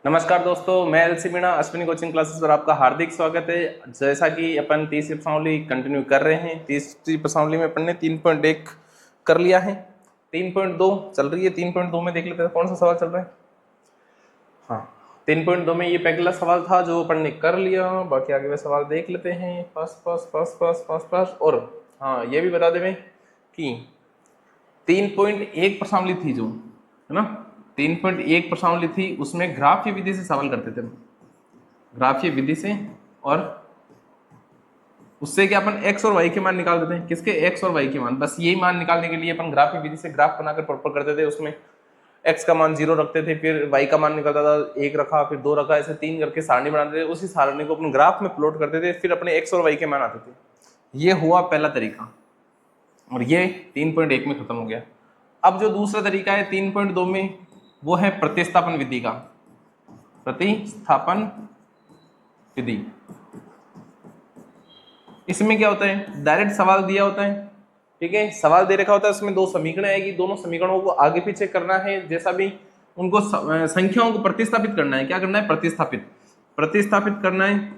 नमस्कार दोस्तों, मैं LC Meena Ashwini coaching classes पर आपका हार्दिक स्वागत है। जैसा कि अपन तीसरी प्रश्नावली कंटिन्यू कर रहे हैं, तीसरी प्रश्नावली में अपन ने 3.1 कर लिया है, 3.2 चल रही है। 3.2 में देख लेते हैं कौन सा सवाल चल रहा है। हाँ, 3.2 में ये पहला सवाल था जो अपन ने कर लिया। बाकी आगे वे सवाल देख लेते हैं फर्स्ट। और हाँ, ये भी बता दें कि 3.1 प्रश्नावली थी जो है ना, 3.1 प्रश्नावली थी, उसमें ग्राफ्य विधि से सवाल करते थे, ग्राफ्य विधि से। और उससे क्या अपन x और y के मान निकाल देते हैं। किसके? x और y के मान। बस यही मान निकालने के लिए अपन ग्राफ्य विधि से ग्राफ बनाकर प्रॉपर करते थे। उसमें x का मान 0 रखते थे, फिर y का मान निकलता था 1 रखा, फिर 2 रखा, ऐसे 3 करके सारणी बनाते थे। उसी सारणी को अपन ग्राफ में प्लॉट करते थे, फिर अपने x और y के मान आते थे। ये हुआ पहला तरीका और ये 3.1 में खत्म हो गया। अब जो दूसरा तरीका है 3.2 में, वो है प्रतिस्थापन विधि का। प्रतिस्थापन विधि, इसमें क्या होता है, डायरेक्ट सवाल दिया होता है, ठीक है, सवाल दे रखा होता है, उसमें दो समीकरण आएगी, दोनों समीकरणों को आगे पीछे करना है, जैसा भी उनको संख्याओं को प्रतिस्थापित करना है। क्या करना है? प्रतिस्थापित करना है।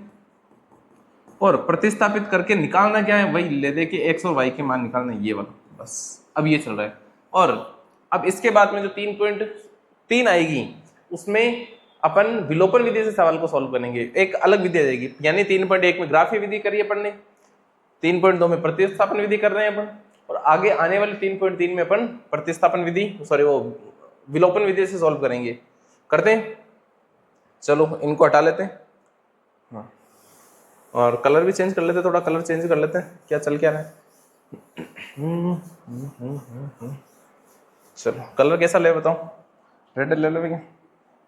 और प्रतिस्थापित करके निकालना क्या है, वही ले दे के एक्स और वाई के मान निकालना है, ये वाला। बस अब ये चल रहा है। और अब इसके बाद में जो 3.3 आएगी, उसमें अपन विलोपन विधि से सवाल को सॉल्व करेंगे। एक अलग विधि आ जाएगी, यानी 3.1 में ग्राफीय विधि करी अपन ने, 3.2 में प्रतिस्थापन विधि कर रहे हैं अपन, और आगे आने वाले 3.3 में अपन प्रतिस्थापन विधि वो विलोपन विधि से सॉल्व करेंगे। करते हैं, चलो इनको हटा लेते हैं। हाँ, और कलर भी चेंज कर लेते, थोड़ा कलर चेंज कर लेते हैं, क्या चल क्या रहा है। चलो कलर कैसा ले बताओ, रेड ले लो क्या?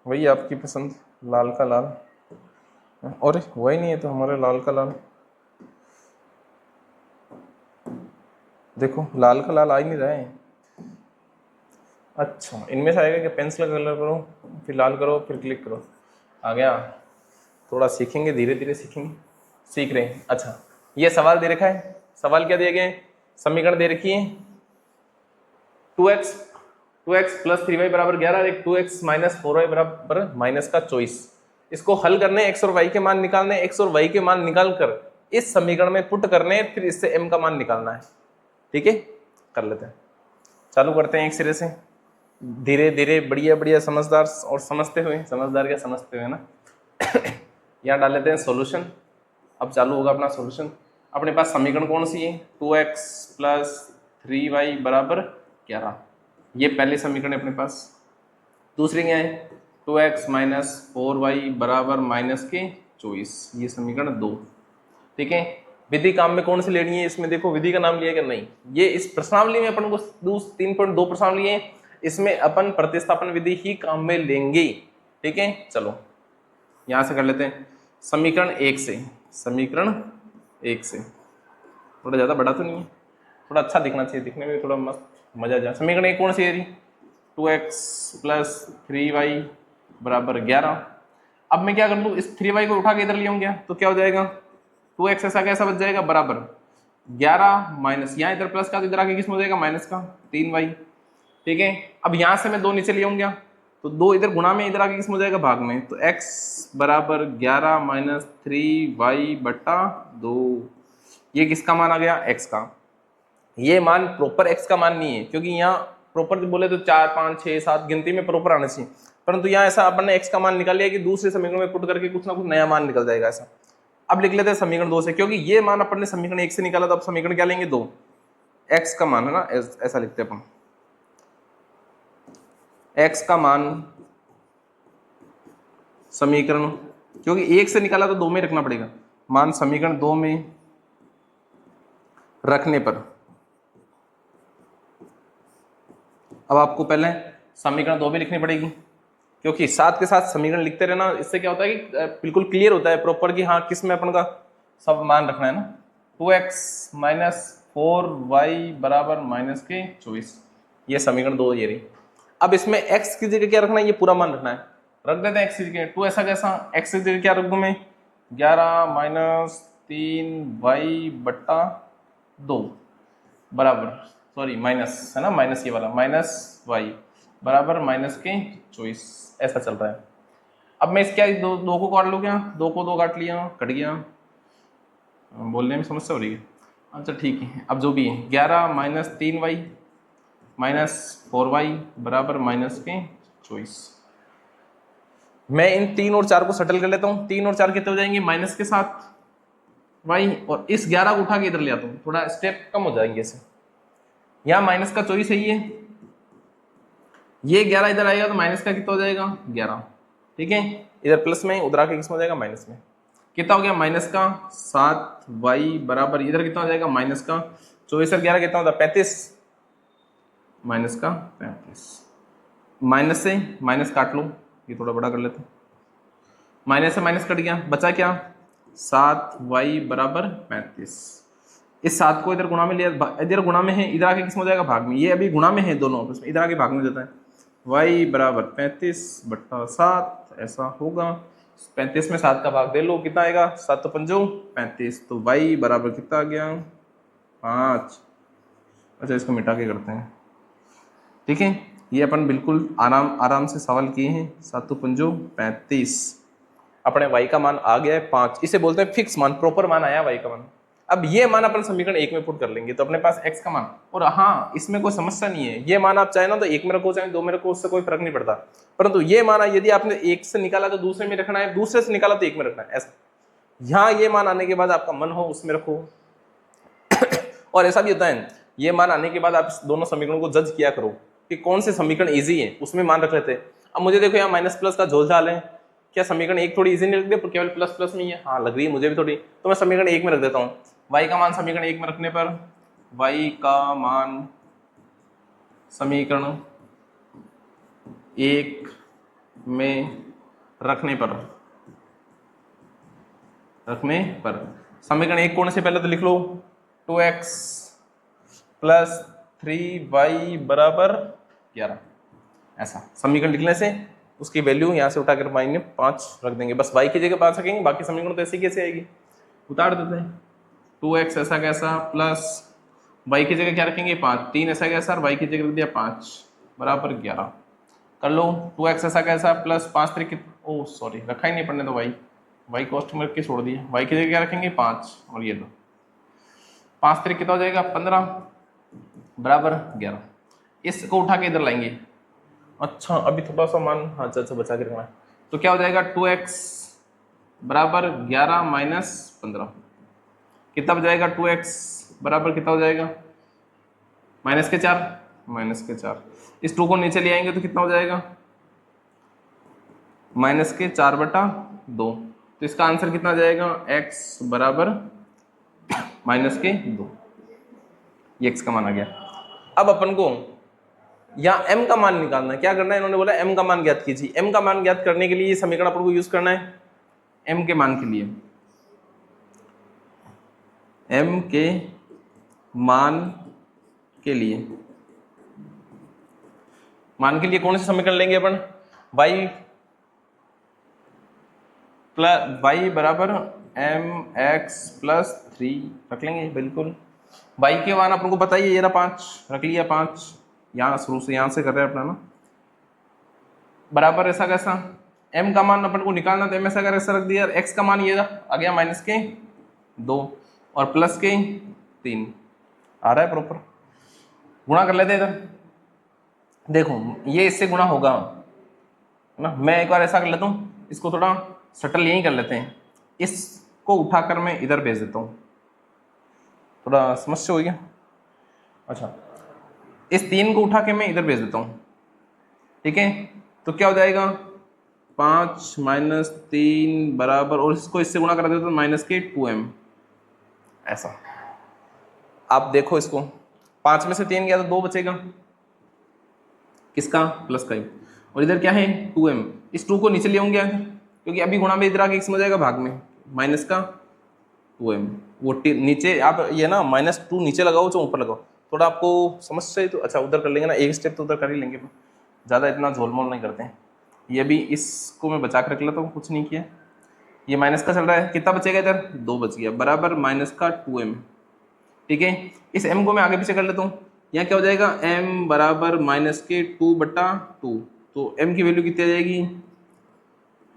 वही आपकी पसंद, लाल का लाल। और वही नहीं है तो हमारे लाल का लाल, देखो लाल का लाल आ ही नहीं रहा है। अच्छा, इनमें से आएगा कि पेंसिल का कलर करो, फिर लाल करो, फिर क्लिक करो, आ गया। थोड़ा सीखेंगे, धीरे धीरे सीखेंगे, सीख रहे हैं। अच्छा, ये सवाल दे रखा है। सवाल क्या दिए गए? समीकरण दे रखी है 2x प्लस 3y बराबर 11, एक 2x माइनस 4y बराबर माइनस का 24। इसको हल करने, x और y के मान निकालने, x और y के मान निकालकर इस समीकरण में पुट करने, फिर इससे m का मान निकालना है। ठीक है, कर लेते हैं, चालू करते हैं एक सिरे से, धीरे धीरे, बढ़िया बढ़िया, समझदार और समझते हुए, समझदार क्या समझते हुए ना। यहाँ डाल लेते हैं सॉल्यूशन। अब चालू होगा अपना सॉल्यूशन। अपने पास समीकरण कौन सी है? 2x प्लस 3y बराबर 11, ये पहले समीकरण है अपने पास। दूसरी क्या है? 2x माइनस 4y बराबर माइनस के 24, ये समीकरण 2। ठीक है, विधि काम में कौन सी लेनी है? इसमें देखो विधि का नाम लिया क्या? नहीं, ये इस प्रश्नावली में अपन को 3.2 प्रश्नावली है, इसमें अपन प्रतिस्थापन विधि ही काम में लेंगे। ठीक है, चलो यहां से कर लेते हैं समीकरण 1 से। समीकरण 1 से थोड़ा ज्यादा बड़ा तो नहीं है, थोड़ा अच्छा दिखना चाहिए, दिखने में थोड़ा मस्त मजा आ जाए। समीकरण 1 कौन सी है? 2x प्लस 3y बराबर 11। अब मैं क्या कर लूँ, इस 3y को उठा के इधर ले आऊँ क्या, तो क्या हो जाएगा, 2x ऐसा कैसा बच जाएगा, बराबर 11 माइनस, यहाँ इधर प्लस का, तो इधर आके किस में हो जाएगा, माइनस का 3y। ठीक है, अब यहाँ से मैं 2 नीचे ले आऊँगा, तो 2 इधर गुणा में, इधर आके किस में हो जाएगा, भाग में। तो x बराबर 11 माइनस 3y बटा 2, ये किसका मान आ गया, x का। ये मान प्रॉपर x का मान नहीं है, क्योंकि यहाँ प्रॉपर बोले तो 4 5 6 7 गिनती में प्रॉपर आना चाहिए, परंतु यहाँ ऐसा अपन ने x का मान निकाल लिया कि दूसरे समीकरण में पुट करके कुछ ना कुछ नया मान निकल जाएगा ऐसा। अब लिख लेते हैं समीकरण 2 से, क्योंकि ये मान अपन ने समीकरण 1 से निकाला, तो अब समीकरण क्या लेंगे, 2, x का मान है ना, ऐसा लिखते हैं अपन, x का मान समीकरण, क्योंकि 1 से निकाला तो 2 में रखना पड़ेगा, मान समीकरण 2 में रखने पर। अब आपको पहले समीकरण 2 भी लिखनी पड़ेगी, क्योंकि साथ के साथ समीकरण लिखते रहना, इससे क्या होता है कि बिल्कुल क्लियर होता है प्रॉपर कि हाँ किस में अपन का सब मान रखना है ना। 2x माइनस 4y बराबर माइनस के 24, ये समीकरण 2 ये रही। अब इसमें x की जगह क्या रखना है, ये पूरा मान रखना है, रख देते हैं x की जगह 2, ऐसा कैसा, x की जगह क्या रख दूं मैं, 11 माइनस 3y बट्टा 2 बराबर, सॉरी माइनस है ना, माइनस ये वाला, माइनस y बराबर माइनस के 24, ऐसा चल रहा है। अब मैं इसके दो को काट लूँ क्या, दो को दो काट लिया, कट गया, बोलने में समस्या हो रही है। अच्छा ठीक है, अब जो भी है 11 माइनस 3y माइनस 4y बराबर माइनस के 24। मैं इन 3 और 4 को सेटल कर लेता हूँ। 3 और 4 कितने हो जाएंगे, माइनस के साथ y, और इस 11 को उठा के इधर ले आता हूँ, थोड़ा स्टेप कम हो जाएंगे इससे। यहाँ माइनस का 24 है, ये 11 इधर आएगा तो माइनस का कितना हो जाएगा 11, ठीक है। इधर प्लस में, उधर आके किसमें हो जाएगा माइनस में। कितना हो गया माइनस का 7y बराबर इधर कितना हो जाएगा माइनस का 24 और 11 कितना होता है 35, माइनस का 35। माइनस से माइनस काट लो, ये थोड़ा बड़ा कर लेते हैं। माइनस से माइनस कट गया, बचा क्या 7y बराबर 35। इस 7 को इधर गुणा में लिया, इधर गुणा में है, इधर आके किसमें हो जाएगा भाग में। ये अभी गुणा में है दोनों, इधर आके भाग में देता है। y बराबर 35/7 ऐसा होगा। 35 में 7 का भाग दे लो, कितना आएगा 7 तो 5 35, तो y बराबर कितना आ गया 5। अच्छा इसको मिटा के करते हैं, ठीक है। ये अपन बिल्कुल आराम से सवाल किए हैं। 7 तो 5 35, अपने y का मान आ गया है 5। इसे बोलते हैं फिक्स मान, प्रॉपर मान आया y का मान। अब ये मान अपन समीकरण 1 में पुट कर लेंगे तो अपने पास x का मान, और हाँ इसमें कोई समस्या नहीं है, ये मान आप चाहे ना तो 1 में रखो चाहे 2 में रखो, उससे कोई फर्क नहीं पड़ता। परंतु ये मान यदि आपने 1 से निकाला तो दूसरे में रखना है, दूसरे से निकाला तो 1 में रखना है, ऐसा। यहाँ ये मान आने के बाद आपका मन हो उसमें रखो। और ऐसा भी होता है, ये मान आने के बाद आप दोनों समीकरणों को जज किया करो कि कौन से समीकरण ईजी है, उसमें मान रख लेते हैं। अब मुझे देखो यहाँ माइनस प्लस का झोलझाल है, क्या समीकरण 1 थोड़ी इजी नहीं लग रही है, केवल प्लस प्लस में ही है, हाँ लग रही है मुझे भी थोड़ी, तो मैं समीकरण 1 में रख देता हूँ। y का मान समीकरण 1 में रखने पर, y का मान समीकरण 1 में रखने पर समीकरण 1 कोण से पहले तो लिख लो 2x प्लस 3y बराबर 11, ऐसा समीकरण लिखने से उसकी वैल्यू यहाँ से उठाकर माइनस 5 रख देंगे, बस y की जगह 5 रखेंगे, बाकी समीकरण तो ऐसे कैसे आएगी, उतार देते हैं। 2x ऐसा कैसा प्लस y की जगह क्या रखेंगे 5, 3 ऐसा कैसा और y की जगह रख दिया 5 बराबर 11 कर लो। 2x ऐसा कैसा प्लस 5 3 ओ सॉरी रखा ही नहीं पढ़ने, तो y कॉस्ट में रख के छोड़ दिया, y की जगह क्या रखेंगे 5 और ये 2, 5 3 कितना हो जाएगा 15 बराबर 11। इसको उठा के इधर लाएंगे। अच्छा अभी थोड़ा सा मान हाँ अच्छा बचा के रखना है, तो क्या हो जाएगा 2x बराबर 11 माइनस 15, कितना बचाएगा 2x बराबर कितना हो जाएगा माइनस के 4, इस 2 को नीचे ले आएंगे तो कितना हो जाएगा माइनस के 4/2, तो इसका आंसर कितना आ जाएगा x बराबर माइनस के 2, ये x का मान आ गया। अब अपन को यहाँ m का मान निकालना है, क्या करना है इन्होंने बोला m का मान ज्ञात कीजिए। m का मान ज्ञात करने के लिए ये समीकरण अपन को यूज करना है। m के मान के लिए, m के मान के लिए कौन से समीकरण लेंगे अपन, y बराबर mx प्लस 3 रख लेंगे बिल्कुल। y के मान अपन को पता ही है, ये रहा 5 रख लिया, 5 यहाँ शुरू से यहाँ से कर रहे हैं अपना ना, बराबर ऐसा कैसा m का मान अपन को निकालना, तो m ऐसा कैसा रख दिया, x का मान ये आ गया माइनस के 2 और प्लस के 3 आ रहा है प्रॉपर, गुणा कर लेते इधर। देखो ये इससे गुणा होगा ना, मैं एक बार ऐसा कर लेता हूँ, इसको थोड़ा सटल यहीं कर लेते हैं, इसको उठाकर मैं इधर भेज देता हूँ, थोड़ा समस्या हो गया। अच्छा इस 3 को उठा के मैं इधर भेज देता हूँ, ठीक है, तो क्या हो जाएगा 5 माइनस 3 बराबर, और इसको इससे गुणा कर देते तो माइनस के 2m, ऐसा। आप देखो इसको 5 में से 3 गया तो 2 बचेगा, किसका प्लस का, और इधर क्या है 2m, इस 2 को नीचे ले आऊंगा क्योंकि अभी गुणा में इधर आके किसमें जाएगा भाग में, माइनस का 2m, वो नीचे आप ये ना -2 नीचे लगाओ चाहे ऊपर लगाओ, थोड़ा आपको समस्या है तो अच्छा उधर कर लेंगे ना, एक स्टेप तो उधर कर ही लेंगे, ज़्यादा इतना झोलमोल नहीं करते हैं। ये भी इसको मैं बचा कर रख लेता हूँ, कुछ नहीं किया, ये माइनस का चल रहा है, कितना बचेगा इधर 2 बच गया बराबर माइनस का 2m, ठीक है। इस m को मैं आगे पीछे कर लेता हूँ, यहाँ क्या हो जाएगा m बराबर माइनस के 2/2, तो m की वैल्यू कितनी आ जाएगी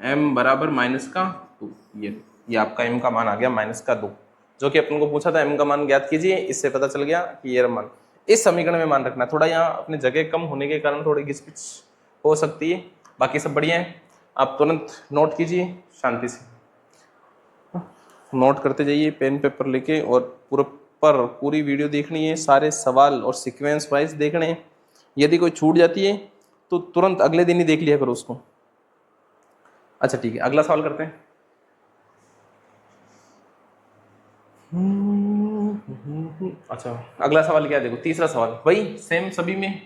m बराबर माइनस का 2। ये आपका m का मान आ गया माइनस का 2, जो कि अपन को पूछा था m का मान ज्ञात कीजिए, इससे पता चल गया कि ये मान इस समीकरण में मान रखना। थोड़ा यहाँ अपनी जगह कम होने के कारण थोड़ी घिसपिच हो सकती है, बाकी सब बढ़िया है। आप तुरंत नोट कीजिए शांति से, नोट करते जाइए पेन पेपर लेके, और पूरी वीडियो देखनी है, सारे सवाल और सीक्वेंस वाइज देखने हैं। यदि कोई छूट जाती है तो तुरंत अगले दिन ही देख लिया करो उसको। अच्छा ठीक है, अगला सवाल करते हैं। अच्छा अगला सवाल क्या है, देखो तीसरा सवाल वही सेम सभी में,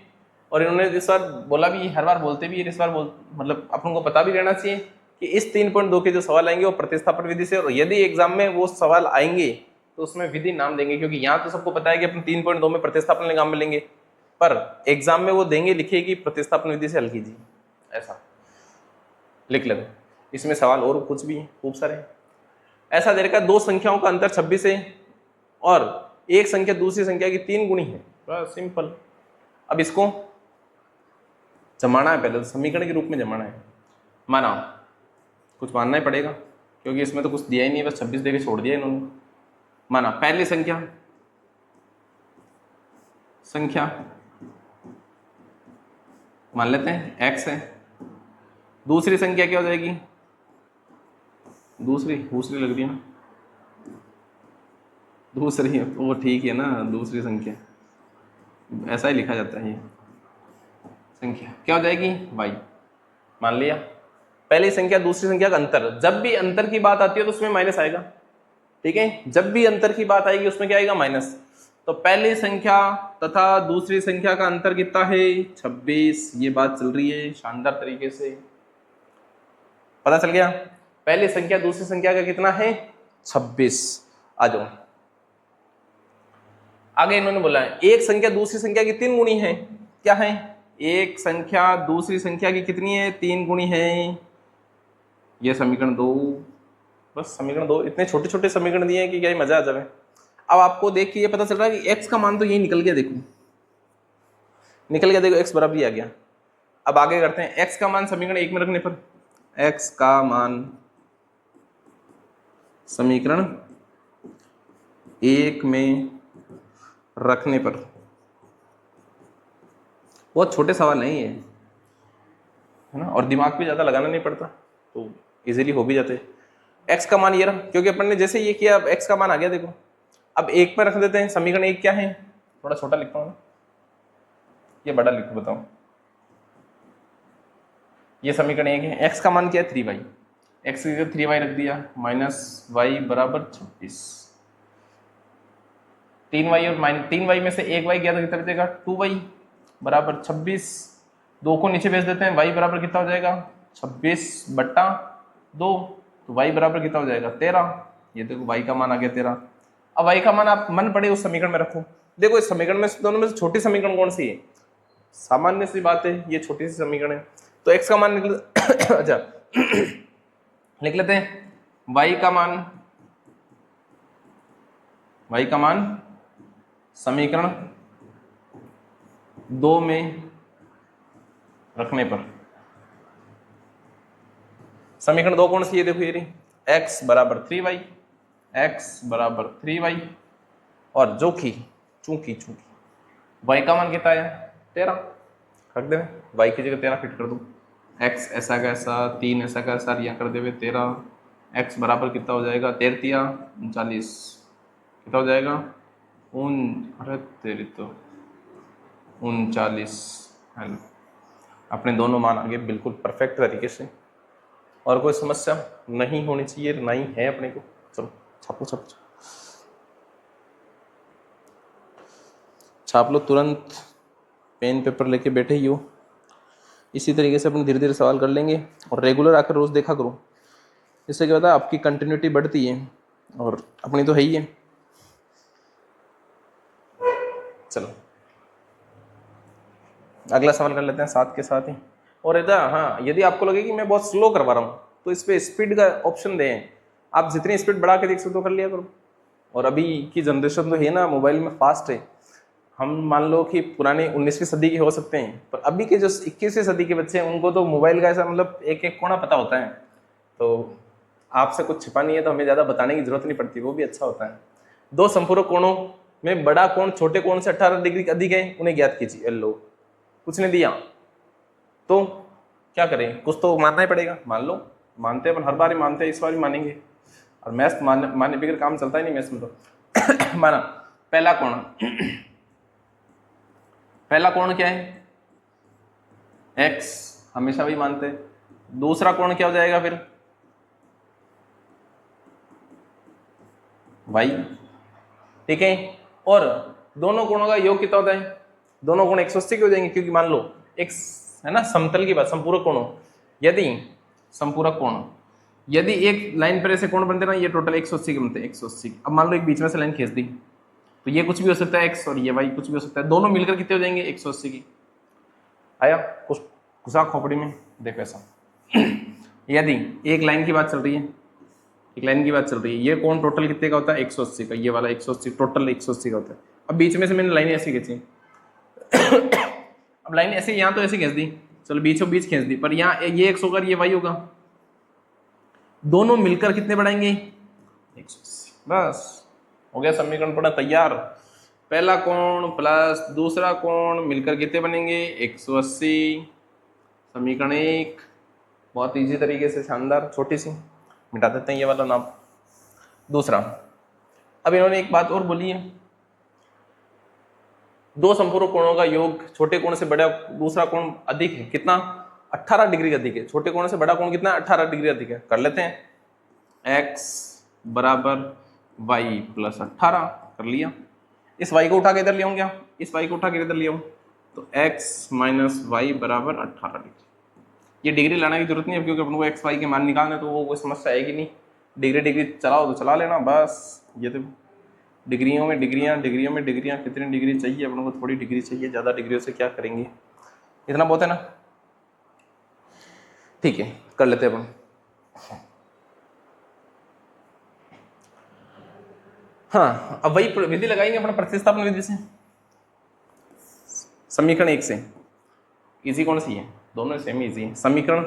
और इन्होंने इस बार बोला भी, हर बार बोलते भी, इस बार मतलब अपन को पता भी रहना चाहिए कि इस 3.2 के जो सवाल आएंगे वो प्रतिस्थापन विधि से, और यदि एग्जाम में वो सवाल आएंगे तो उसमें विधि नाम देंगे, क्योंकि यहाँ तो सबको पता है कि अपन 3.2 में प्रतिस्थापन नाम मिलेंगे, पर एग्जाम में वो देंगे लिखे कि प्रतिस्थापन विधि से हल कीजिए, ऐसा लिख लेते। इसमें सवाल और कुछ भी है, खूब सारे। ऐसा दे रखा है दो संख्याओं का अंतर 26 है और एक संख्या दूसरी संख्या की 3 गुणी है, बड़ा सिंपल। अब इसको जमाना है, पहले तो समीकरण के रूप में जमाना है। माना कुछ मानना ही पड़ेगा क्योंकि इसमें तो कुछ दिया ही नहीं, बस 26 देके छोड़ दिया इन्होंने। माना पहली संख्या मान लेते हैं x है, दूसरी संख्या क्या हो जाएगी, दूसरी लग रही है ना, दूसरी वो ठीक है ना, दूसरी संख्या ऐसा ही लिखा जाता है, ये संख्या क्या हो जाएगी y। मान लिया पहली संख्या दूसरी संख्या का अंतर, जब भी अंतर की बात आती है तो उसमें माइनस आएगा, ठीक है, जब भी अंतर की बात आएगी उसमें क्या आएगा, माइनस। तो पहली संख्या तथा दूसरी संख्या का अंतर कितना है, 26। ये बात चल रही है शानदार तरीके से, पता चल गया। पहली संख्या दूसरी संख्या का कितना है, 26। आ जाओ आगे, इन्होंने बोला है एक संख्या दूसरी संख्या की 3 गुणी है। क्या है, एक संख्या दूसरी संख्या की कितनी है, 3 गुणी है। ये समीकरण 2, बस समीकरण 2, इतने छोटे छोटे समीकरण दिए हैं कि क्या ही मजा आ जाए। अब आपको देख के ये पता चल रहा है कि x का मान तो यही निकल गया, देखो निकल गया, देखो x बराबर ही आ गया। अब आगे करते हैं, x का मान समीकरण 1 में रखने पर, x का मान समीकरण 1 में रखने पर, बहुत छोटे सवाल नहीं है ना, और दिमाग भी ज्यादा लगाना नहीं पड़ता, तो इजीली हो भी जाते। x का मान ये रहा, क्योंकि अपन ने जैसे ये किया, अब x का मान आ गया। देखो अब 1 में रख देते हैं, समीकरण 1 क्या है, थोड़ा छोटा लिखता हूँ, ये बड़ा लिखो, बताओ। ये समीकरण 1 है, x का मान क्या है, 3y, x की जगह 3y रख दिया, माइनस y बराबर 26। 3y और 3y में से 1y गया तो कितना बचेगा, 2y बराबर 26। 2 को नीचे भेज देते हैं, y बराबर कितना हो जाएगा, 26/2, तो y बराबर कितना हो जाएगा, 13। ये देखो y का मान आ गया 13। अब y का मान आप मन पड़े उस समीकरण में रखो। देखो इस समीकरण में दोनों में से छोटी समीकरण कौन सी है, सामान्य सी बात है, ये छोटी सी समीकरण है, तो x का मान निकल अच्छा लिख लेते हैं, y का मान समीकरण 2 में रखने पर, समीकरण 2 कौन सी है, देखो ये रही, x बराबर 3y, और जो कि चूंकि y का मान कितना है, 13 रख दे, y की जगह 13 फिट कर दो, x ऐसा का ऐसा, 3 ऐसा का ऐसा, यहाँ कर देवे 13, x बराबर कितना हो जाएगा, 13 39, कितना हो जाएगा, अरे तेरी तो 39। हेलो, अपने दोनों मान आ गए बिल्कुल परफेक्ट तरीके से, और कोई समस्या नहीं होनी चाहिए, नहीं है अपने को। चलो छापो छाप लो, तुरंत पेन पेपर लेके बैठे ही हो। इसी तरीके से अपन धीरे धीरे सवाल कर लेंगे, और रेगुलर आकर रोज देखा करो, इससे क्या होता है आपकी कंटिन्यूटी बढ़ती है, और अपनी तो है ही है। चलो अगला सवाल कर लेते हैं साथ के साथ ही। और इधर हाँ, यदि आपको लगे कि मैं बहुत स्लो करवा रहा हूँ तो इस पर स्पीड का ऑप्शन दें, आप जितनी स्पीड बढ़ा के देख सकते हो कर लिया करो। और अभी की जनरेशन तो है ना, मोबाइल में फास्ट है। हम मान लो कि पुराने 19वीं सदी के हो सकते हैं, पर अभी के जो 21वीं सदी के बच्चे हैं उनको तो मोबाइल का ऐसा मतलब एक एक कोना पता होता है। तो आपसे कुछ छिपा नहीं है तो हमें ज़्यादा बताने की जरूरत नहीं पड़ती, वो भी अच्छा होता है। दो संपूरक कोणों में बड़ा कोण छोटे कोण से 18 डिग्री अधिक है, उन्हें ज्ञात कीजिए। लो, कुछ नहीं दिया तो क्या करें, कुछ तो मानना ही पड़ेगा। मान लो, मानते हैं, अपन हर बार ही मानते हैं, इस बार भी मानेंगे। और मैथ्स मानने बगैर काम चलता ही नहीं मैथ्स में तो। माना पहला कोण, पहला कोण क्या है, x, हमेशा भी मानते हैं। दूसरा कोण क्या हो जाएगा फिर, y, ठीक है। और दोनों कोणों का योग कितना होता है, दोनों कोण 180 के हो जाएंगे, क्योंकि मान लो x है ना समतल की बात, संपूरक कोण, यदि संपूरक कोण, यदि एक लाइन पर ऐसे कोण बनते ना, ये टोटल 180 के बनते हैं, 180। अब मान लो एक बीच में से लाइन खींच दी, तो ये कुछ भी हो सकता है x और ये y कुछ भी हो सकता है, दोनों मिलकर कितने हो जाएंगे 180 की। आया कुछ घुसा खोपड़ी में, देखो ऐसा। यदि एक लाइन की बात चल रही है, एक लाइन की बात चल रही है, ये कोण टोटल कितने का होता है 180 का, ये वाला 180 टोटल 180 का होता है। अब बीच में से मैंने लाइन ऐसी खींची, अब लाइन ऐसे यहाँ तो ऐसे खींच दी, चलो बीचों बीच खींच दी, पर यहाँ ये x होगा ये y होगा, दोनों मिलकर कितने बढ़ाएंगे 180। बस हो गया, समीकरण पड़ा तैयार। पहला कोण प्लस दूसरा कोण मिलकर कितने बनेंगे 180। समीकरण 1 बहुत इजी तरीके से, शानदार, छोटी सी, मिटा देते हैं ये वाला नाम। दूसरा, अब इन्होंने एक बात और बोली है, दो संपूरक कोणों का योग छोटे कोण से बड़ा दूसरा कोण अधिक है, कितना 18 डिग्री अधिक है, छोटे कोण से बड़ा कोण कितना 18 डिग्री अधिक है। कर लेते हैं, x बराबर y प्लस 18, कर लिया। इस y को उठा के इधर ले आऊं क्या, इस y को उठा के इधर ले आऊं, तो x माइनस वाई बराबर 18 डिग्री। ये डिग्री लाने की जरूरत नहीं है, क्योंकि अपन को x y के मान निकालने, तो वो कोई समस्या आएगी नहीं। डिग्री डिग्री चलाओ तो चला लेना बस। ये तो डिग्रियों में डिग्रियां, डिग्रियों में डिग्रियां, कितनी डिग्री चाहिए अपन को, थोड़ी डिग्री चाहिए, ज़्यादा डिग्रियों से क्या करेंगे, इतना बहुत है ना। ठीक है, कर लेते हैं अपन। हाँ, अब वही विधि लगाएंगे अपना, प्रतिस्थापन विधि से। समीकरण 1 से इजी कौन सी है, दोनों सेम इजी है। समीकरण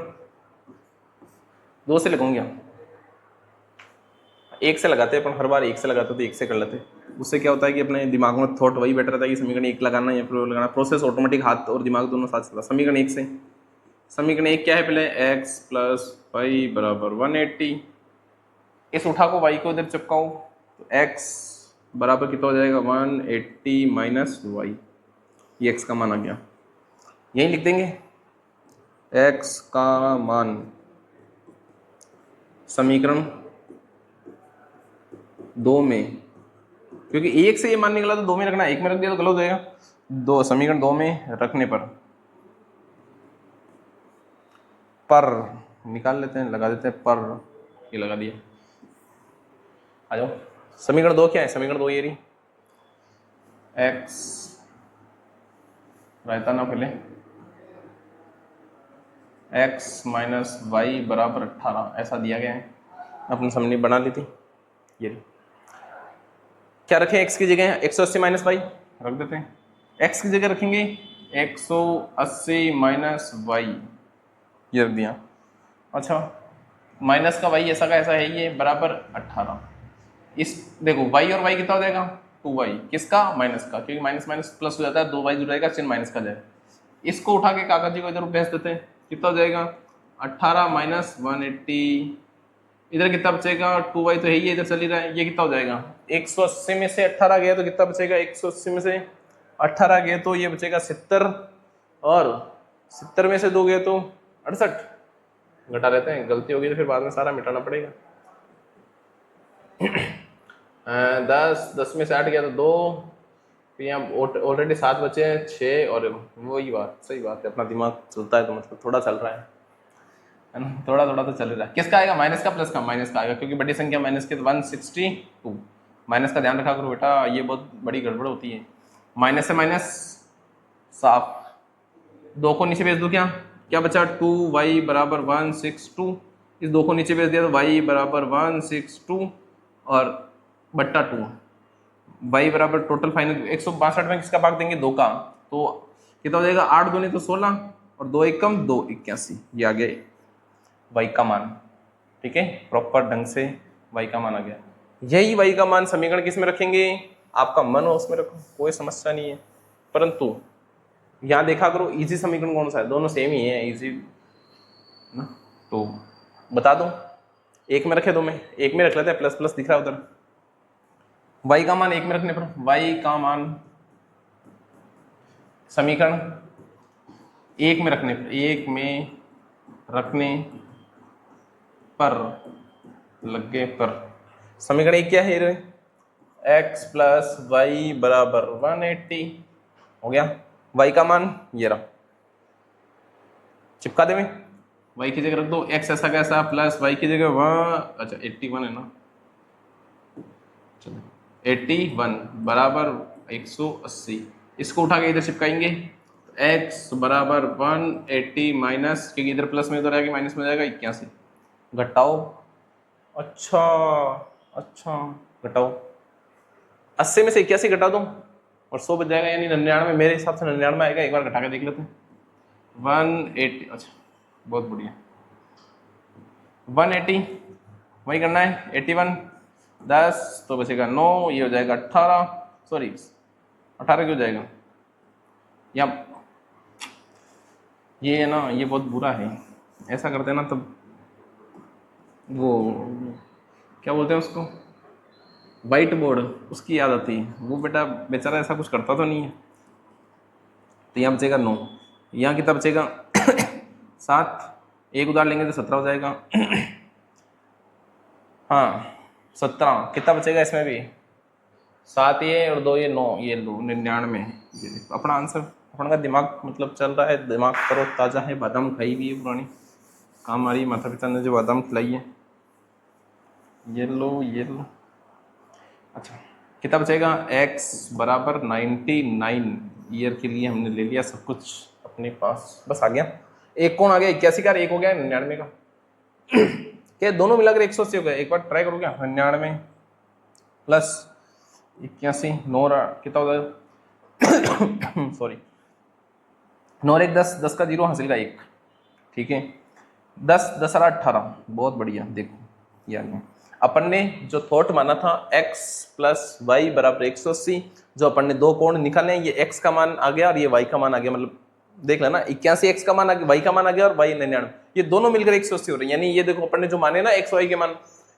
2 से लगाऊंगा, 1 से लगाते हैं अपन, हर बार 1 से लगाते तो 1 से कर लेते। उससे क्या होता है कि अपने दिमाग में थॉट वही बैठ रहता है कि समीकरण 1 लगाना या फिर लगाना, प्रोसेस ऑटोमेटिक हाथ और दिमाग दोनों साथ चलता। समीकरण 1 से, समीकरण 1 क्या है, पहले x प्लस वाई बराबर 180, इस उठा को y को इधर चिपकाओ, तो x बराबर कितना हो जाएगा 180 माइनस वाई, ये x का मान आ गया। यही लिख देंगे x का मान, समीकरण 2 में, क्योंकि 1 से ये मान निकला तो 2 में रखना, 1 में रख दिया तो गलत हो जाएगा। 2 समीकरण 2 में रखने पर निकाल लेते हैं, लगा देते हैं पर, ये लगा दिया। आ जाओ, समीकरण 2 क्या है, समीकरण 2 ये रही, x रहता ना पहले, x माइनस वाई बराबर 18 ऐसा दिया गया है, अपने सामने बना ली थी। ये क्या रखें, x की जगह 180 माइनस वाई रख देते हैं, x की जगह रखेंगे 180 माइनस वाई, ये रख दिया। अच्छा, माइनस का y ऐसा का ऐसा है, ये बराबर 18। इस देखो y और y कितना हो जाएगा 2y, किसका, माइनस का, क्योंकि माइनस माइनस प्लस हो जाता है, 2y जुड़ जाएगा, चिन्ह माइनस का जाएगा। इसको उठा के काका जी को इधर भेज देते हैं, कितना हो जाएगा 18 माइनस 180, इधर कितना बचेगा 2y तो है ही, इधर चल ही रहा है, ये कितना हो जाएगा 180 में से 18 गया तो कितना बचेगा, 180 में से 18 गए तो ये बचेगा 70, और 70 में से 2 गए तो 68, घटा लेते हैं, गलती होगी तो फिर बाद में सारा मिटाना पड़ेगा। 10 में से 8 गया तो 2, फिर यहाँ ऑलरेडी 7 बचे हैं, 6, और वही बात, सही बात है, अपना दिमाग चलता है तो मतलब थोड़ा चल रहा है ना, थोड़ा थोड़ा तो चल रहा है। किसका आएगा, माइनस का, प्लस का, माइनस का आएगा, क्योंकि बड़ी संख्या माइनस के, तो 162, माइनस का ध्यान रखा करो बेटा, ये बहुत बड़ी गड़बड़ होती है। माइनस से माइनस साफ, 2 को नीचे भेज दूँ क्या, क्या बचा 2y बराबर 162, इस 2 को नीचे भेज दिया तो y बराबर 162 और बट्टा 2, y बराबर टोटल फाइनल 162 में किसका भाग देंगे 2 का, तो कितना हो जाएगा 8 दूनी तो 16 और 2 एकम 2 81, ये आ गया y का मान। ठीक है, प्रॉपर ढंग से y का मान आ गया। यही y का मान समीकरण किस में रखेंगे, आपका मन हो उसमें रखो, कोई समस्या नहीं है। परंतु यहाँ देखा करो इजी समीकरण कौन सा है, दोनों सेम ही है इजी ना, तो बता दो एक में रखे, दो में, एक में रख लेते हैं, प्लस प्लस दिख रहा है उधर, y का मान एक में रखने पर, y का मान समीकरण एक में रखने पर, एक में रखने पर लगे पर समीकरण एक क्या है, x प्लस वाई बराबर 180 हो गया। y का मान ये रहा, चिपका दे में, y की जगह रख दो x ऐसा कैसा प्लस y की जगह 1, अच्छा 81 है ना, चलो 81 बराबर 180, इसको उठा के इधर चिपकाएंगे, x बराबर 180 माइनस, क्योंकि इधर प्लस में इधर आएगा माइनस में जाएगा 81, घटाओ, अच्छा अच्छा घटाओ, 80 में से 81 घटा दो और 100 बच जाएगा, यानी 99, मेरे हिसाब से 99 आएगा, एक बार घटा के देख लेते हैं। 180, अच्छा बहुत बढ़िया, 180 वही करना है, 81 10 तो बचेगा 9, ये हो जाएगा 18, सॉरी 18 क्यों जाएगा, या ये है ना, ये बहुत बुरा है, ऐसा करते हैं ना तब वो क्या बोलते हैं उसको, वाइट बोर्ड, उसकी याद आती है, वो बेटा बेचारा ऐसा कुछ करता तो नहीं है। तो यहाँ बचेगा 9, यहाँ कितना बचेगा 7, एक उधार लेंगे तो 17 हो जाएगा हाँ 17, कितना बचेगा इसमें भी, 7 ये और 2 ये 9, ये लो 99, ये देखो अपना आंसर, अपना का दिमाग मतलब चल रहा है, दिमाग करो ताज़ा है, बादाम खाई भी है पुरानी, काम आ रही है, माता पिता ने जो बादाम खिलाई है, ये लो ये लो। अच्छा कितना बचेगा, x बराबर 99 ईयर के लिए हमने ले लिया सब कुछ अपने पास, बस आ गया, एक कौन आ गया 81 का, एक हो गया 99 का क्या दोनों मिलाकर 180 हो गया, एक बार ट्राई करो क्या, 99 प्लस 81, 9 कितना हो जाएगा सॉरी 9 1 10, 10 का 0 हासिल का 1, ठीक है 10 10 18, बहुत बढ़िया। देखो यानी अपन ने जो थॉट माना था x प्लस वाई बराबर 180, जो अपन ने दो कोण निकाले हैं, ये x का मान आ गया और ये y का मान आ गया, मतलब देख लेना 81 x का मान आ गया, y का मान आ गया और y 99, ये दोनों मिलकर 180 हो रहे हैं, यानी ये देखो अपन ने जो माने ना x y के मान,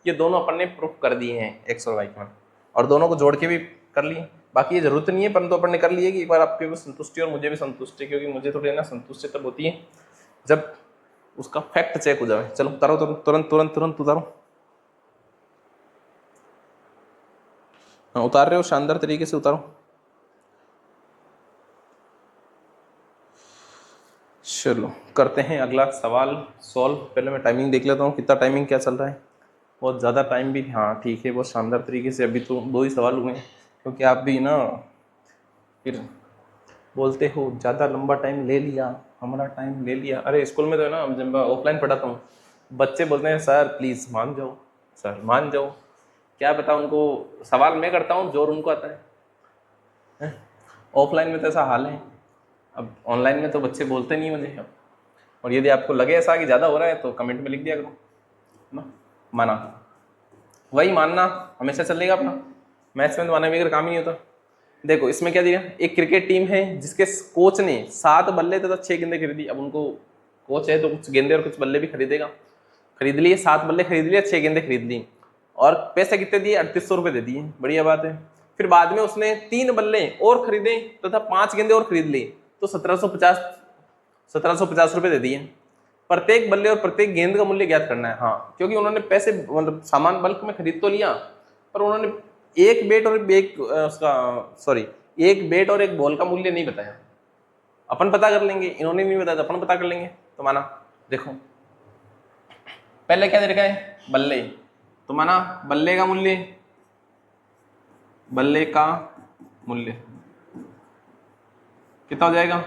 ये दोनों अपन ने प्रूफ कर दिए हैं x और y के मान, और दोनों को जोड़ के भी कर लिए, बाकी ये जरूरत नहीं है, परंतु अपन ने कर लिए कि एक बार आपके भी संतुष्टि और मुझे भी संतुष्टि, क्योंकि मुझे थोड़ी ना संतुष्टि तब होती है जब उसका फैक्ट चेक हो जाए। चलो उतारो तुरंत तुरंत तुरंत उतारो, हाँ उतार रहे हो, शानदार तरीके से उतारो। चलो करते हैं अगला सवाल सॉल्व, पहले मैं टाइमिंग देख लेता हूँ कितना टाइमिंग क्या चल रहा है, बहुत ज़्यादा टाइम भी, हाँ ठीक है, बहुत शानदार तरीके से, अभी तो 2 ही सवाल हुए हैं, क्योंकि आप भी ना फिर बोलते हो ज़्यादा लंबा टाइम ले लिया, हमारा टाइम ले लिया। अरे स्कूल में तो है ना, जब मैं ऑफलाइन पढ़ाता हूँ, बच्चे बोलते हैं सर प्लीज़ मान जाओ, सर मान जाओ, क्या पता उनको, सवाल मैं करता हूँ जोर उनको आता है। ऑफलाइन में तो ऐसा हाल है, अब ऑनलाइन में तो बच्चे बोलते नहीं मुझे अब, और यदि आपको लगे ऐसा कि ज़्यादा हो रहा है तो कमेंट में लिख दिया करो ना, माना वही मानना हमेशा चलेगा अपना, मैथ्स में तो मानने बगैर काम ही नहीं होता। देखो इसमें क्या दिया, एक क्रिकेट टीम है जिसके कोच ने 7 बल्ले तथा 6 गेंदे खरीदी, अब उनको कोच है तो कुछ गेंदे और कुछ बल्ले भी खरीदेगा, खरीद लिए 7 बल्ले खरीद लिए, 6 गेंदे खरीद ली, और पैसे कितने दिए, 3800 रुपये दे दिए, बढ़िया बात है। फिर बाद में उसने 3 बल्ले और खरीदे तथा 5 गेंदे और खरीद ली, तो 1750 रुपये दे दिए। प्रत्येक बल्ले और प्रत्येक गेंद का मूल्य ज्ञात करना है, हाँ क्योंकि उन्होंने पैसे मतलब सामान बल्क में खरीद तो लिया, पर उन्होंने एक बैट और एक बैट और एक बॉल का मूल्य नहीं बताया, अपन पता कर लेंगे, इन्होंने नहीं बताया तो अपन पता कर लेंगे, तो माना देखो पहले क्या दे रखा है, बल्ले, तो माना बल्ले का मूल्य कितना हो जाएगा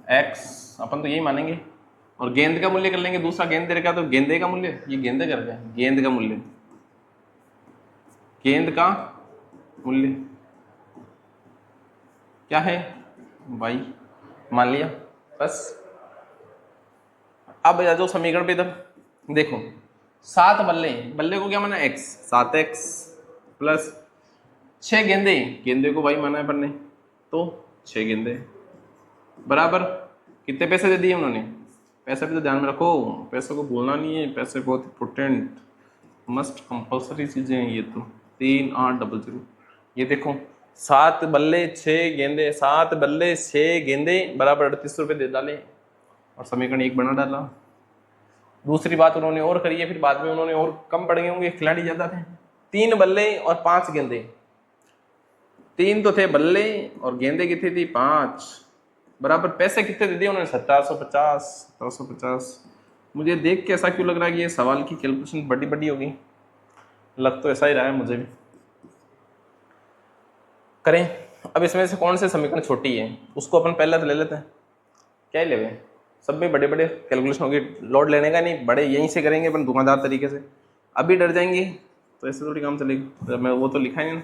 x, अपन तो यही मानेंगे, और गेंद का मूल्य कर लेंगे, दूसरा गेंद दे रखा तो गेंदे का मूल्य, ये गेंदे कर रहे हैं, गेंद का मूल्य क्या है भाई, मान लिया बस। अब आ जाओ समीकरण पे, इधर देखो 7 बल्ले, बल्ले को क्या माना x, 7x प्लस 6 गेंदे, गेंदे को भाई माना है अपन ने, तो 6 गेंदे बराबर कितने पैसे दे दिए उन्होंने, पैसे भी तो ध्यान में रखो, पैसे को भूलना नहीं है, पैसे बहुत इंपॉर्टेंट, मस्ट कंपल्सरी चीजें हैं ये तो। 3800, ये देखो 7 बल्ले 6 गेंदे, 7 बल्ले 6 गेंदे बराबर 38 रुपये दे डाले और समीकरण 1 बना डाला। दूसरी बात उन्होंने और करी है, फिर बाद में उन्होंने और कम पड़ गए होंगे, खिलाड़ी ज्यादा थे। 3 बल्ले और 5 गेंदे, 3 तो थे बल्ले और गेंदे कितनी थी 5, बराबर पैसे कितने दे दिए उन्होंने 1750, 1750। मुझे देख के ऐसा क्यों लग रहा है कि ये सवाल की कैलकुलेशन बड़ी बड़ी होगी, लग तो ऐसा ही रहा है मुझे भी। करें अब इसमें से कौन से समीकरण छोटी है उसको अपन पहले तो ले लेते हैं, क्या ही ले, सब में बड़े बड़े कैलकुलेशन होगी, लोड लेने का नहीं, बड़े यहीं से करेंगे अपन धुआंधार तरीके से। अभी डर जाएंगे तो ऐसे थोड़ी काम चलेगा, मैं वो तो लिखा ही नहीं,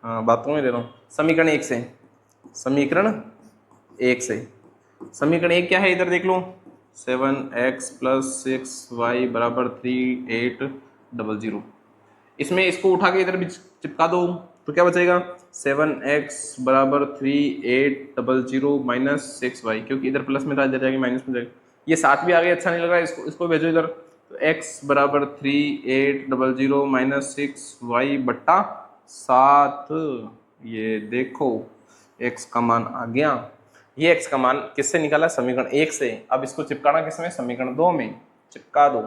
हाँ बातों में दे रहा हूँ। समीकरण 1 से, समीकरण 1 से, समीकरण 1 क्या है इधर देख लो, 7x + 6y बराबर 3800। इसमें इसको उठा के इधर भी चिपका दो तो क्या बचेगा, 7x बराबर 3800 माइनस 6y, क्योंकि इधर प्लस में था इधर जाके माइनस में जाएगा, ये 7 भी आ गया, अच्छा नहीं लग रहा है, इसको भेजो इधर, तो x बराबर 3800 माइनस 6y बट्टा 7, ये देखो x का मान आ गया। ये x का मान किससे निकाला, समीकरण 1 से। अब इसको चिपकाना किसमें, समीकरण 2 में चिपका दो,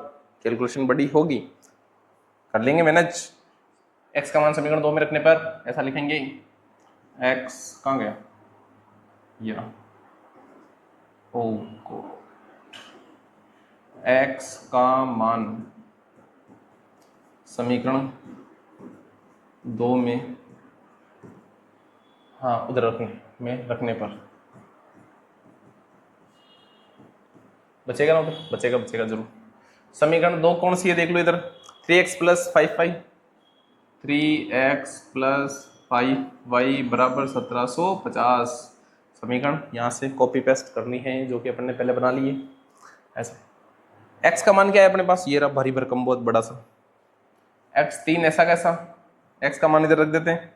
कैलकुलेशन बड़ी होगी, कर लेंगे मैनेज। x का मान समीकरण 2 में रखने पर ऐसा लिखेंगे, x कहाँ गया, या ओ x का मान समीकरण 2 में, हाँ उधर रखने पर बचेगा ना, उधर बचेगा, बचेगा जरूर। समीकरण 2 कौन सी है देख लो इधर, 3x + 5y, 3x + 5y बराबर 1750। समीकरण यहाँ से कॉपी पेस्ट करनी है, जो कि अपन ने पहले बना ली है ऐसा। x का मान क्या है अपने पास, ये रहा भारी भरकम बहुत बड़ा सा x 3, ऐसा कैसा, x का मान इधर रख देते हैं,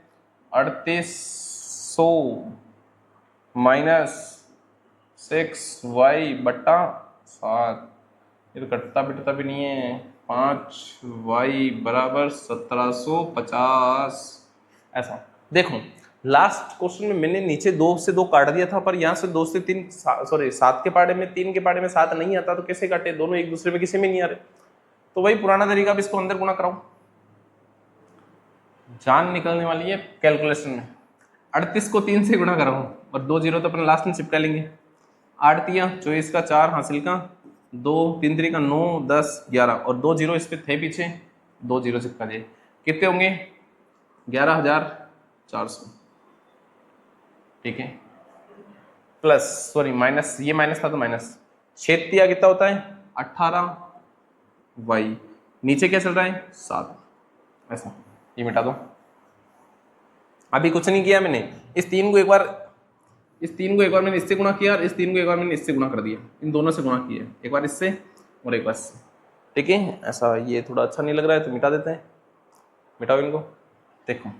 3800 माइनस 6y बट्टा 7, ये तो कटता पिटता भी नहीं है, 5y बराबर 1750। ऐसा देखो लास्ट क्वेश्चन में मैंने नीचे 2 से 2 काट दिया था, पर यहाँ से 2 से 3 सॉरी 7 के पाड़े में 3 के पाड़े में 7 नहीं आता, तो कैसे काटे, दोनों एक दूसरे में किसी में नहीं आ रहे, तो वही पुराना तरीका, अब इसको अंदर गुणा कराओ, जान निकलने वाली है कैलकुलेशन में। 38 को 3 से गुणा कराओ और 2 जीरो तो अपने लास्ट में चिपका लेंगे, 8 तिया 24 का 4 हासिल का 2, 3 3 का 9 10 11 और 2 जीरो इस पे थे पीछे, 2 जीरो चिपका दिए, कितने होंगे 11400, ठीक है, प्लस सॉरी माइनस, ये माइनस था तो माइनस, 6 तिया कितना होता है 18y, नीचे क्या चल रहा है 7, ऐसा, ये मिटा दो। अभी कुछ नहीं किया मैंने, इस 3 को एक बार मैंने इससे गुणा किया और इस 3 को एक बार मैंने इससे गुणा कर दिया, इन दोनों से गुणा किया, एक बार इससे और एक बार इससे, ठीक है। ऐसा ये थोड़ा अच्छा नहीं लग रहा है तो मिटा देते हैं, मिटाओ इनको। देखो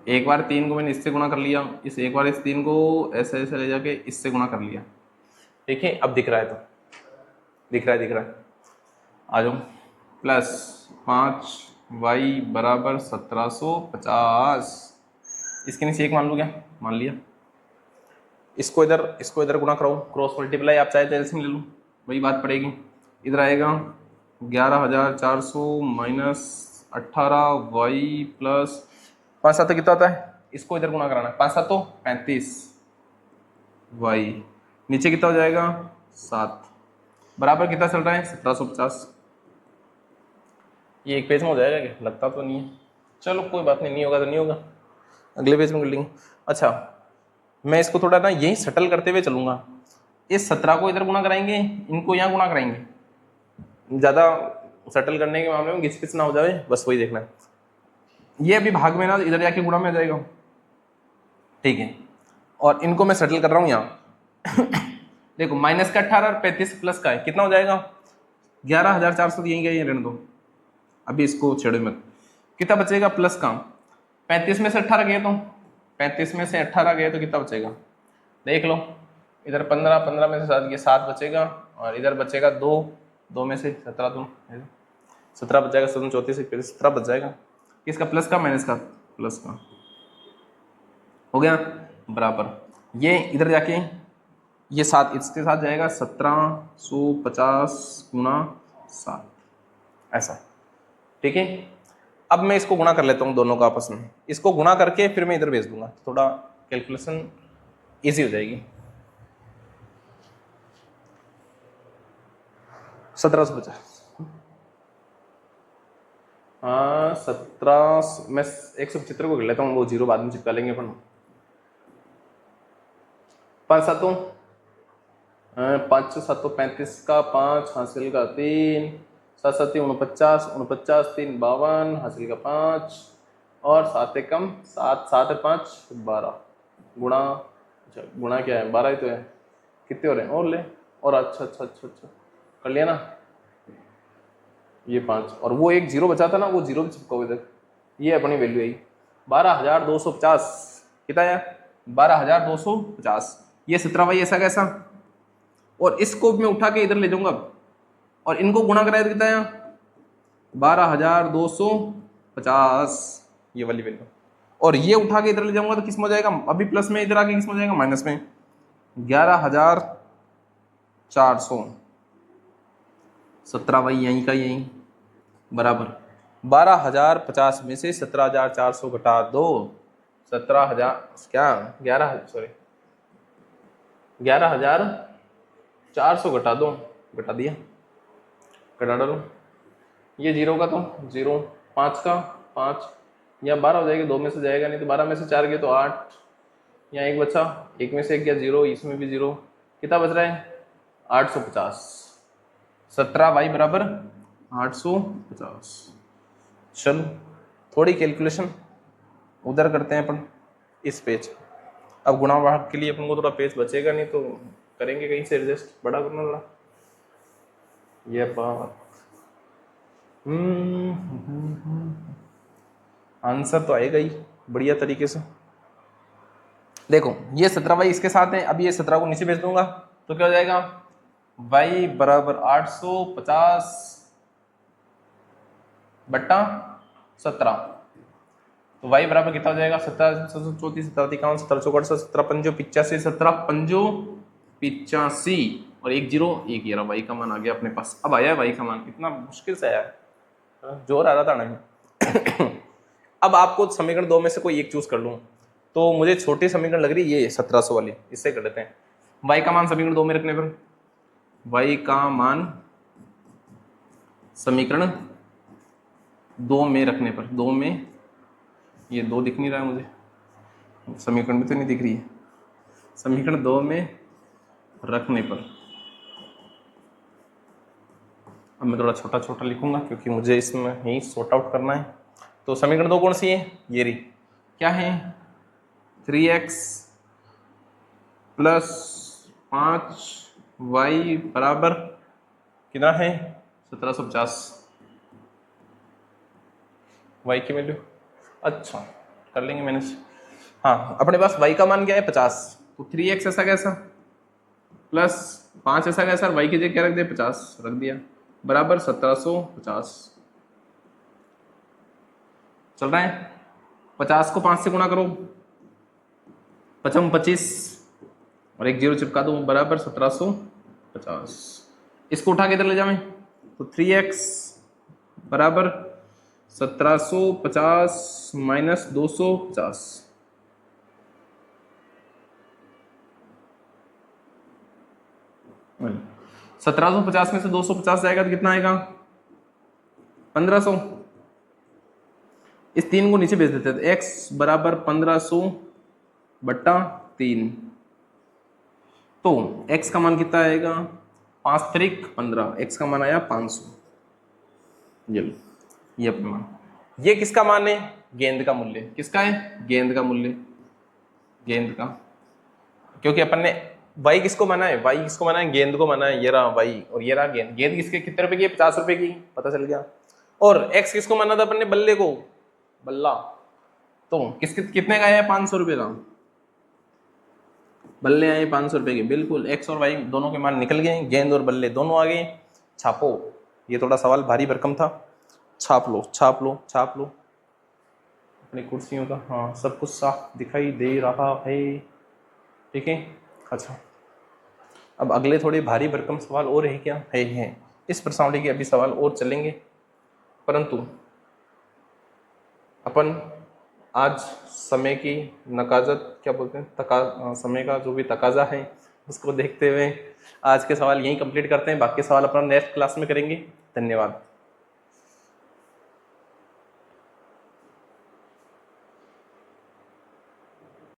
एक बार 3 को मैंने इससे गुणा कर लिया, इस एक बार इस 3 को ऐसे ऐसे ले जाके इससे गुणा कर लिया, ठीक है। अब दिख रहा है तो दिख रहा है, आ जाओ, प्लस 5y बराबर 1750, इसके नीचे एक मान लो, क्या मान लिया, इसको इधर गुणा कराओ, क्रॉस मल्टीप्लाई, आप चाहे तो एलसीएम ले लो, वही बात पड़ेगी, इधर आएगा 11400 माइनस 18y प्लस 5 7 कितना होता है, इसको इधर गुणा कराना, 5 7 35y, नीचे कितना हो जाएगा 7, बराबर कितना चल रहा है 1750। ये एक पेज में हो जाएगा क्या, लगता तो नहीं है, चलो कोई बात नहीं, नहीं होगा तो नहीं होगा, अगले पेज में कर लेंगे। अच्छा मैं इसको थोड़ा ना यही सेटल करते हुए चलूंगा, इस 17 को इधर गुणा कराएंगे, इनको यहाँ गुणा कराएंगे, ज़्यादा सेटल करने के मामले में घिस ना हो जाए, बस वही देखना है। ये अभी भाग में ना इधर जाके गुणा में आ जाएगा, ठीक है, और इनको मैं सेटल कर रहा हूँ यहाँ देखो माइनस का 18 और 35 प्लस का है, कितना हो जाएगा 11400, यहीं गए रहने दो, अभी इसको छेड़ो मत। कितना बचेगा प्लस का, 35 में से 18 गए तो 35 में से 18 गए तो कितना बचेगा देख लो। इधर 15, 15 में से 7 गए 7 बचेगा, और इधर बचेगा 2, 2 में से 17, 2 17 बच जाएगा, 7 34 17 बच जाएगा। किसका प्लस का माइनस का, प्लस का हो गया बराबर। ये इधर जाके ये 7 इसके साथ जाएगा 1750 गुणा 7 ऐसा, ठीक है। अब मैं इसको गुणा कर लेता हूँ दोनों का आपस में, इसको गुणा करके फिर मैं इधर भेज दूंगा, थोड़ा कैलकुलेशन इजी हो जाएगी। 1750, हाँ 17, मैं 175 को कर लेता हूँ, वो जीरो बाद में चिपका लेंगे अपन। 5 7 5 7 35 का 5 हासिल का 3, 7 7 49, 49 3 52 हासिल का 5, और 7 कम 7 7 5 12 गुणा, अच्छा गुणा क्या है 12 ही तो है, कितने हो रहे हैं और ले, और अच्छा अच्छा अच्छा अच्छा कर लिया ना, ये 5 और वो एक जीरो बचा था ना, वो जीरो भी चिपकाओ इधर, ये अपनी वैल्यू है 12,250, कितना है 12,250। ये 17 भाई ऐसा कैसा, और इसको मैं उठा के इधर ले जाऊंगा और इनको गुणा कराया तो कितना है 12,250, ये वाली वैल्यू, और ये उठा के इधर ले जाऊंगा तो किस में हो जाएगा, अभी प्लस में, इधर आके किस में हो जाएगा माइनस में, 11,400। 17 भाई यहीं का यहीं बराबर 12,050 में से 17,400 घटा दो, 17,000 क्या 11,400 घटा दो, घटा दिया, घटा डालो, ये जीरो का तो जीरो, 5 का 5, या 12 हो जाएगा, 2 में से जाएगा नहीं तो 12 में से 4 गए तो 8, यहाँ एक बचा, एक में से एक गया जीरो, इसमें भी जीरो, कितना बच रहा है 850। 17 भाई बराबर 850। चलो थोड़ी कैलकुलेशन उधर करते हैं अपन इस पेज, अब गुणा भाग के लिए अपन को थोड़ा पेज बचेगा नहीं तो करेंगे कहीं से एडजस्ट, बड़ा करना लड़ा ये बात। आंसर तो आएगा ही बढ़िया तरीके से। देखो ये 17 भाई इसके साथ है, अभी ये 17 को नीचे भेज दूंगा तो क्या हो जाएगा y बराबर 850 बट्टा 17, तो y बराबर कितना हो जाएगा 17 34 17 51 17 64 17 पंजो 85 17 पंजो 85 और एक जीरो एक, ये y का मान आ गया अपने पास। अब आया y का मान, इतना मुश्किल से आया, जोर आ रहा था नहीं। अब आपको समीकरण 2 में से कोई एक चूज कर लूं तो मुझे छोटी समीकरण लग रही है ये 1700 वाली, इससे कर लेते हैं। y का मान समीकरण 2 में रखने पर, y का मान समीकरण 2 में रखने पर, 2 में ये 2 दिख नहीं रहा है मुझे, समीकरण में तो नहीं दिख रही है, समीकरण 2 में रखने पर, अब मैं थोड़ा छोटा छोटा लिखूंगा क्योंकि मुझे इसमें ही सॉर्ट आउट करना है। तो समीकरण 2 कौन सी है, ये रही, क्या है 3x प्लस 5y बराबर कितना है 1750, y की वैल्यू, अच्छा कर लेंगे मैंने, हाँ अपने पास y का मान क्या है 50, तो 3x ऐसा कैसा प्लस 5 ऐसा कैसा, y की जगह क्या रख दिया 50 रख दिया, बराबर 1750 चल रहा है। 50 को 5 से गुणा करो, 25 और एक जीरो चिपका दो, बराबर 1750। इसको उठा के इधर ले जाएं तो 3x बराबर 1750 माइनस 250, well, 1750 में से 250 जाएगा तो कितना आएगा 1500। इस 3 को नीचे भेज देते हैं, x बराबर 1500 बट्टा 3, तो x का मान कितना आएगा 5 त्रिक 15, x का मान आया 500। ये अपना मान, ये किसका मान है गेंद का मूल्य, किसका है गेंद का मूल्य, गेंद का, क्योंकि अपन ने y किसको माना है, y किसको माना है गेंद को माना है, ये रहा y और ये रहा गेंद, गेंद किसके कितने रुपए की है 50 रुपए की, पता चल गया। और x किसको माना था अपन ने? बल्ले को, बल्ला। तो कितने का आया? 500 रुपये का बल्ले आए 500 रुपये के। बिल्कुल x और y दोनों के मान निकल गए, गेंद और बल्ले दोनों आ गए। छापो। ये थोड़ा सवाल भारी भरकम था, छाप लो छाप लो छाप लो अपनी कुर्सियों का। हाँ, सब कुछ साफ दिखाई दे रहा है, ठीक है। अच्छा, अब अगले थोड़े भारी भरकम सवाल और है क्या? है। इस प्रश्नावली के अभी सवाल और चलेंगे, परंतु अपन आज समय की नकाजत, क्या बोलते हैं, समय का जो भी तकाजा है उसको देखते हुए आज के सवाल यहीं कंप्लीट करते हैं। बाकी सवाल अपना नेक्स्ट क्लास में करेंगे। धन्यवाद।